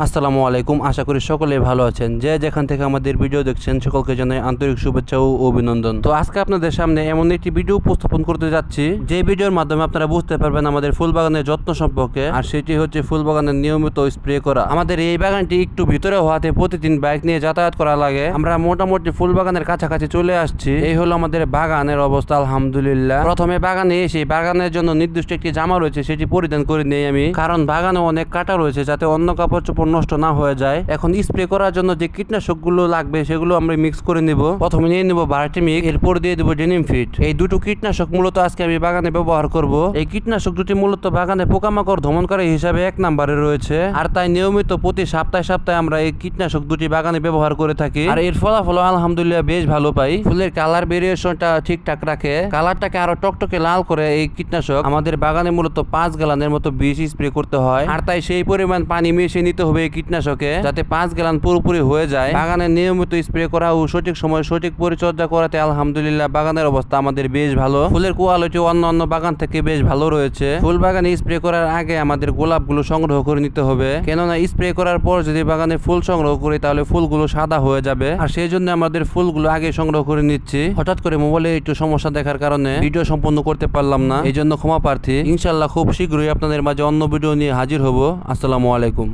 আসসালামু আলাইকুম, আশা করি সকলেই ভালো আছেন। যে যেখান থেকে আমাদের ভিডিও দেখছেন সকলকে জানাই আন্তরিক শুভেচ্ছা ও অভিনন্দন। তো আজকে আপনাদের সামনে এমন একটি ভিডিও উপস্থাপন করতে যাচ্ছি যে ভিডিওর মাধ্যমে আপনারা বুঝতে পারবেন আমাদের ফুল বাগানের যত্ন সম্পর্কে, আর সেটি হচ্ছে ফুল বাগানের নিয়মিত স্প্রে করা। আমাদের এই বাগানটি একটু ভিতরে হওয়াতে প্রতিদিন বাইক নিয়ে যাতায়াত করা লাগে। আমরা মোটামুটি ফুল বাগানের কাছাকাছি চলে আসছি। এই হলো আমাদের বাগানের অবস্থা, আলহামদুলিল্লাহ। প্রথমে বাগানে এসে বাগানের জন্য নির্দিষ্ট একটি জামা রয়েছে, সেটি পরিধান করে নেই আমি, কারণ বাগানে অনেক কাটা রয়েছে, যাতে অন্য কাপড় চোপড় নষ্ট না হয়ে যায়। এখন স্প্রে করার জন্য যে কীটনাশক গুলো লাগবে সেগুলো আমরা মিক্স করে নিব। প্রথমে নিয়ে নিব ভার্টিমিক, এরপর দিয়ে দেবো ডেনিমফিট। এই দুটো কীটনাশক মূলত আজকে আমি বাগানে ব্যবহার করব। এই কীটনাশক দুটি মূলত বাগানে পোকামাকড় দমনকারী হিসাবে 1 নম্বরে রয়েছে, আর তাই নিয়মিত প্রতি সপ্তাহে সপ্তাহে আমরা এই কীটনাশক দুটি বাগানে ব্যবহার করে থাকি। আর এর ফলাফল আলহামদুলিল্লাহ বেশ ভালো পাই। ফুলের কালার ভেরিয়েশনটা ঠিকঠাক রাখে, কালারটাকে আরো টকটকে লাল করে এই কীটনাশক আমাদের বাগানে মূলত 5 গ্যালনের মতো বেশি স্প্রে করতে হয়, আর তাই সেই পরিমাণ পানি মিশিয়ে নিতে হবে এই কীটনাশকে, যাতে 5 গ্যালন পুরোপুরি হয়ে যায়। বাগানে নিয়মিত স্প্রে করা ও সঠিক সময় সঠিক পরিচর্যা করাতে আলহামদুলিল্লাহ বাগানের অবস্থা আমাদের বেশ ভালো। ফুলের কোয়ালিটি অন্য বাগান থেকে বেশ ভালো রয়েছে। ফুল বাগানে স্প্রে করার আগে আমাদের গোলাপগুলো সংগ্রহ করে নিতে হবে, কেননা স্প্রে করার পর যদি বাগানে ফুল সংগ্রহ করি তাহলে ফুলগুলো সাদা হয়ে যাবে, আর সেই জন্য আমাদের ফুলগুলো আগে সংগ্রহ করে নিচ্ছি। হঠাৎ করে মোবাইলে একটু সমস্যা দেখার কারণে ভিডিও সম্পন্ন করতে পারলাম না, এই জন্য ক্ষমা প্রার্থী। ইনশাল্লাহ খুব শীঘ্রই আপনাদের মাঝে অন্য ভিডিও নিয়ে হাজির হব। আসসালামু আলাইকুম।